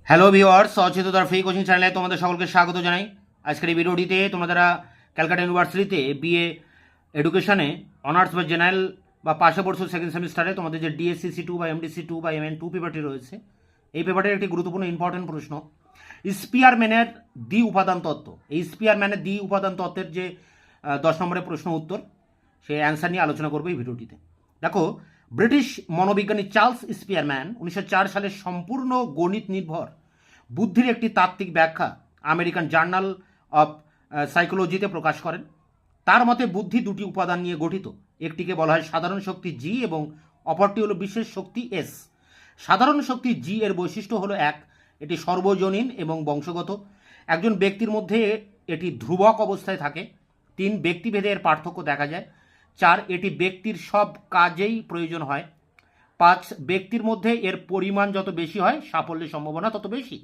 Hello viewers, অচেতনতার free coaching চ্যানেলে তোমাদের সকলকে স্বাগত জানাই। আজকের এই ভিডিওটিতে তোমরা যারা ক্যালকাটা ইউনিভার্সিটিতে বিএ এডুকেশনে অনার্স বা জেনারেল বা পাশে পড়ছো সেকেন্ড সেমিস্টারে, তোমাদের যে ডিএসসিসি 2 বা এমডিসি 2 বা MN2 পেপারটি রয়েছে, এই পেপারটির একটি গুরুত্বপূর্ণ ইম্পর্টেন্ট প্রশ্ন, স্পিয়ারম্যানের দ্বি উপাদান তত্ত্ব। এই স্পিয়ারম্যানের দ্বি উপাদান তত্ত্বের যে 10 নম্বরের প্রশ্ন উত্তর, সেই অ্যান্সার নিয়ে আলোচনা করবো এই ভিডিওটিতে। দেখো, ব্রিটিশ মনোবিজ্ঞানী চার্লস স্পিয়ারম্যান 1904 সালে সম্পূর্ণ গণিত নির্ভর বুদ্ধির একটি তাত্ত্বিক ব্যাখ্যা আমেরিকান জার্নাল অফ সাইকোলজিতে প্রকাশ করেন। তার মতে বুদ্ধি দুটি উপাদান নিয়ে গঠিত। একটিকে বলা হয় সাধারণ শক্তি জি এবং অপরটি হলো বিশেষ শক্তি এস। সাধারণ শক্তি জি এর বৈশিষ্ট্য হলো এক, এটি সর্বজনীন এবং বংশগত। একজন ব্যক্তির মধ্যে এটি ধ্রুবক অবস্থায় থাকে। 3, ব্যক্তিভেদে এর পার্থক্য দেখা যায়। 4, এটি ব্যক্তির সব কাজেই প্রয়োজন হয়। 5, ব্যক্তির মধ্যে এর পরিমাণ যত বেশি হয় সাফল্যের সম্ভাবনা তত বেশি।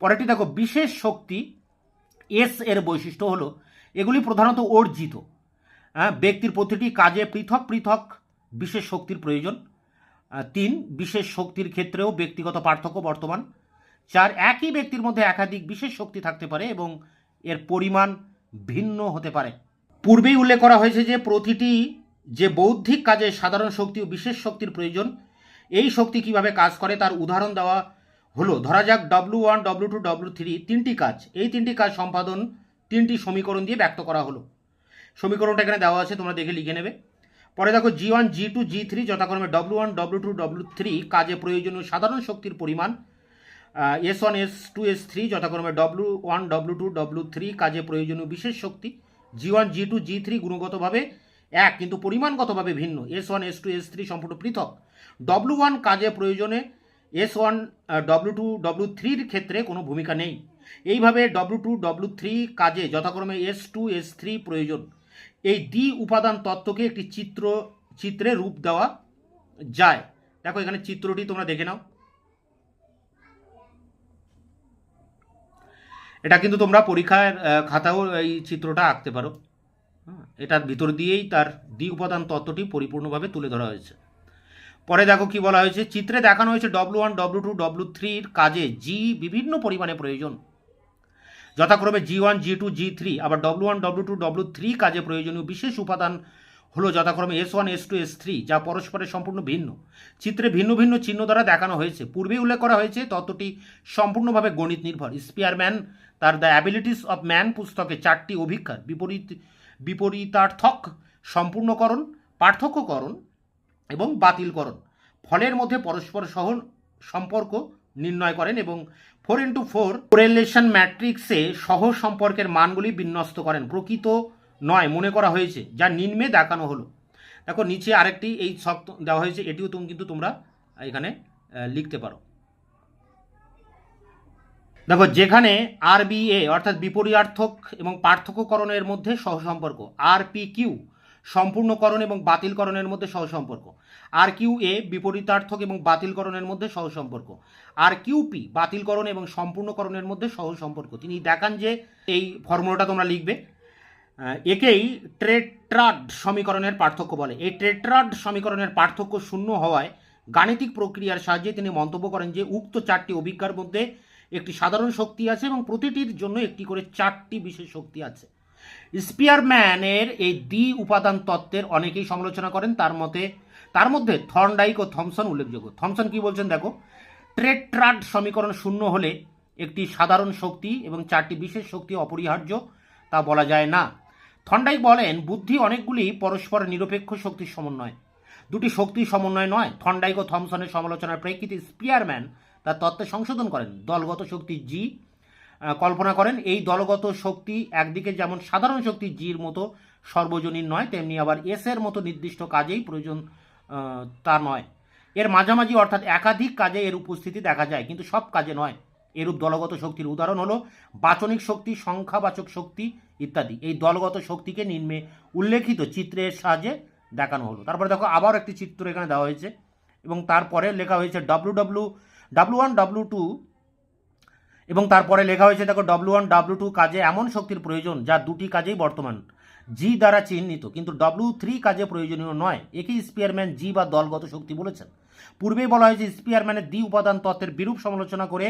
পরেরটি দেখো, বিশেষ শক্তি এস এর বৈশিষ্ট্য হলো এগুলি প্রধানত অর্জিত। ব্যক্তির প্রতিটি কাজে পৃথক পৃথক বিশেষ শক্তির প্রয়োজন। 3, বিশেষ শক্তির ক্ষেত্রেও ব্যক্তিগত পার্থক্য বর্তমান। 4, একই ব্যক্তির মধ্যে একাধিক বিশেষ শক্তি থাকতে পারে এবং এর পরিমাণ ভিন্ন হতে পারে। পূর্বেই উল্লেখ করা হয়েছে যে প্রতিটি যে বৌদ্ধিক কাজে সাধারণ শক্তি ও বিশেষ শক্তির প্রয়োজন। এই শক্তি কিভাবে কাজ করে তার উদাহরণ দেওয়া হলো। ধরা যাক W1, W2, W3 তিনটি কাজ। এই তিনটি কাজ সম্পাদন 3টি সমীকরণ দিয়ে ব্যক্ত করা হলো। সমীকরণটা এখানে দেওয়া আছে, তোমরা দেখে লিখে নেবে। পরে দেখো, G1, G2, G3 যথাক্রমে W1, W2, W3 কাজে প্রয়োজনীয় সাধারণ শক্তির পরিমাণ। S1, S2, S3 যথাক্রমে W1, W2, W3 কাজে প্রয়োজনীয় বিশেষ শক্তি। G1, G2, G3 গুণগতভাবে এক কিন্তু পরিমাণগতভাবে ভিন্ন। S1, S2, S3 সম্পূর্ণ পৃথক। W1 কাজে প্রয়োজনে S1, W2, W3 চিত্রে কোনো ভূমিকা নেই। এইভাবে W2, W3 কাজে যথাক্রমে S2, S3 প্রয়োজন। এই দ্বি উপাদান তত্ত্বকে একটি চিত্রে রূপ দেওয়া যায়। দেখো, এখানে চিত্রটি তোমরা দেখে নাও। এটা কিন্তু তোমরা পরীক্ষার খাতাও এই চিত্রটা আঁকতে পারো। এটার ভিতর দিয়েই তার দ্বি উপাদান তত্ত্বটি পরিপূর্ণভাবে তুলে ধরা হয়েছে। পরে দেখো কি বলা হয়েছে, চিত্রে দেখানো হয়েছে W1, W2, W3 কাজে জি বিভিন্ন পরিমাণে প্রয়োজন। যথাক্রমে G1, G2, G3। আবার W1, W2, W3 কাজে প্রয়োজনীয় বিশেষ উপাদান হলো যথাক্রমে S1, S2, S3 যা পরস্পরের সম্পূর্ণ ভিন্ন। চিত্রে ভিন্ন ভিন্ন চিহ্ন দ্বারা দেখানো হয়েছে। পূর্বে উল্লেখ করা হয়েছে তত্ত্বটি সম্পূর্ণভাবে গণিত নির্ভর। স্পিয়ারম্যান তার দ্য অ্যাবিলিটিস অফ ম্যান পুস্তকে 4টি অভিক্ষার বিপরীতার্থক, সম্পূর্ণকরণ, পার্থক্যকরণ এবং বাতিলকরণ ফলের মধ্যে পরস্পর সহ সম্পর্ক নির্ণয় করেন এবং 4x4 কোরেলেশন ম্যাট্রিক্সে সহ সম্পর্কের মানগুলি বিন্যস্ত করেন। প্রকৃত নয় মনে করা হয়েছে, যা নিম্নে দেখানো হলো। দেখো, নিচে আরেকটি এই শব্দ দেওয়া হয়েছে, এটিও কিন্তু তোমরা এখানে লিখতে পারো। দেখো, যেখানে RBA অর্থাৎ বিপরীতার্থক এবং পার্থক্যকরণের মধ্যে সহসম্পর্ক, RPQ সম্পূর্ণকরণ এবং বাতিলকরণের মধ্যে সহসম্পর্ক, RQA বিপরীতার্থক এবং বাতিলকরণের মধ্যে সহসম্পর্ক, RQP বাতিলকরণ এবং সম্পূর্ণকরণের মধ্যে সহসম্পর্ক। তিনি দেখান যে এই ফর্মুলাটা তোমরা লিখবে। একেই টেট্রাড সমীকরণের পার্থক্য বলে। এই টেট্রাড সমীকরণের পার্থক্য শূন্য হওয়ায় গাণিতিক প্রক্রিয়ার সাহায্যে তিনি মন্তব্য করেন যে উক্ত 4টি অভিজ্ঞার মধ্যে একটি সাধারণ শক্তি আছে এবং প্রতিটির জন্য একটি করে 4টি বিশেষ শক্তি আছে। স্পিয়ারম্যানের এই দ্বি উপাদান তত্ত্বের অনেকেই সমালোচনা করেন। তার মধ্যে থর্নডাইক ও থমসন উল্লেখযোগ্য। থমসন কি বলছেন দেখো, টেট্রাড সমীকরণ শূন্য হলে একটি সাধারণ শক্তি এবং 4টি বিশেষ শক্তি অপরিহার্য তা বলা যায় না। থর্নডাইক বলেন বুদ্ধি অনেকগুলি পরস্পর নিরপেক্ষ শক্তির সমন্বয়, দুটি শক্তির সমন্বয় নয়। থর্নডাইক ও থমসনের সমালোচনার প্রেক্ষিতে স্পিয়ারম্যান তার তত্ত্বে সংশোধন করেন। দলগত শক্তি জি কল্পনা করেন। এই দলগত শক্তি একদিকে যেমন সাধারণ শক্তি জির মতো সর্বজনীন নয়, তেমনি আবার এস এর মতো নির্দিষ্ট কাজেই প্রয়োজন তা নয়। এর মাঝামাঝি অর্থাৎ একাধিক কাজে এর উপস্থিতি দেখা যায়, কিন্তু সব কাজে নয়। এরূপ দলগত শক্তির উদাহরণ হলো বাচনিক শক্তি, সংখ্যাবাচক শক্তি ইত্যাদি। এই দলগত শক্তিকে নিম্নে উল্লেখিত চিত্রের সাহায্যে দেখানো হলো। তারপরে দেখো, আবার একটি চিত্র এখানে দেওয়া হয়েছে এবং তারপরে লেখা হয়েছে W1, W2 এবং তারপরে লেখা হয়েছে দেখো W1, W2 কাজে এমন শক্তির প্রয়োজন যা দুটি কাজেই বর্তমান। জি দ্বারা চিহ্নিত, কিন্তু W3 কাজে প্রয়োজনীয় নয়। একে স্পিয়ারম্যান জি বা দলগত শক্তি বলেছেন। পূর্বেই বলা হয়েছে স্পিয়ারম্যানের দ্বি উপাদান তত্ত্বের বিরূপ সমালোচনা করে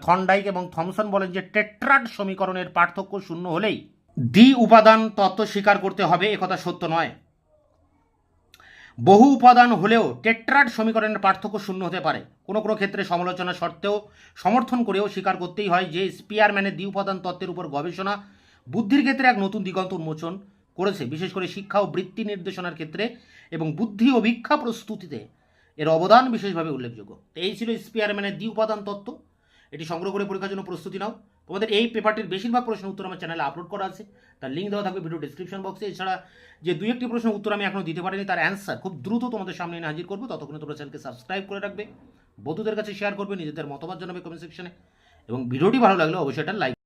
থর্নডাইক এবং থমসন বলেন যে টেট্রাড সমীকরণের পার্থক্য শূন্য হলেই দ্বি উপাদান তত্ত্ব স্বীকার করতে হবে, একথা সত্য নয়। বহু উপাদান হলেও টেট্রাড সমীকরণের পার্থক্য শূন্য হতে পারে। কোনো কোনো ক্ষেত্রে সমালোচনা সত্ত্বেও সমর্থন করেও স্বীকার করতেই হয় যে স্পিয়ারম্যানের দ্বি উপাদান তত্ত্বের উপর গবেষণা বুদ্ধির ক্ষেত্রে এক নতুন দিগন্ত উন্মোচন করেছে, বিশেষ করে শিক্ষা ও বৃত্তি নির্দেশনার ক্ষেত্রে এবং বুদ্ধি ও ভিক্ষা প্রস্তুতিতে এর অবদান বিশেষভাবে উল্লেখযোগ্য। তো এই ছিল স্পিয়ারম্যানের দ্বি উপাদান তত্ত্ব। এটি সংগ্রহ করে পরীক্ষার জন্য প্রস্তুতি নাও। তোমাদের এই পেপারটির বেশিরভাগ প্রশ্নের উত্তর আমার চ্যানেলে আপলোড করা আছে, তার লিঙ্ক দেওয়া থাকবে ভিডিও ডিসক্রিপশন বক্সে। এছাড়া যে দুই একটি প্রশ্নের উত্তর আমি এখনও দিতে পারিনি, তার অ্যান্সার খুব দ্রুত তোমাদের সামনে এনে হাজির করবো। ততক্ষণে তোমরা চ্যানেলকে সাবস্ক্রাইব করে রাখবে, বন্ধুদের কাছে শেয়ার করবে, নিজেদের মতামত জানাবে কমেন্ট সেকশনে, এবং ভিডিওটি ভালো লাগলে অবশ্যই এটা লাইক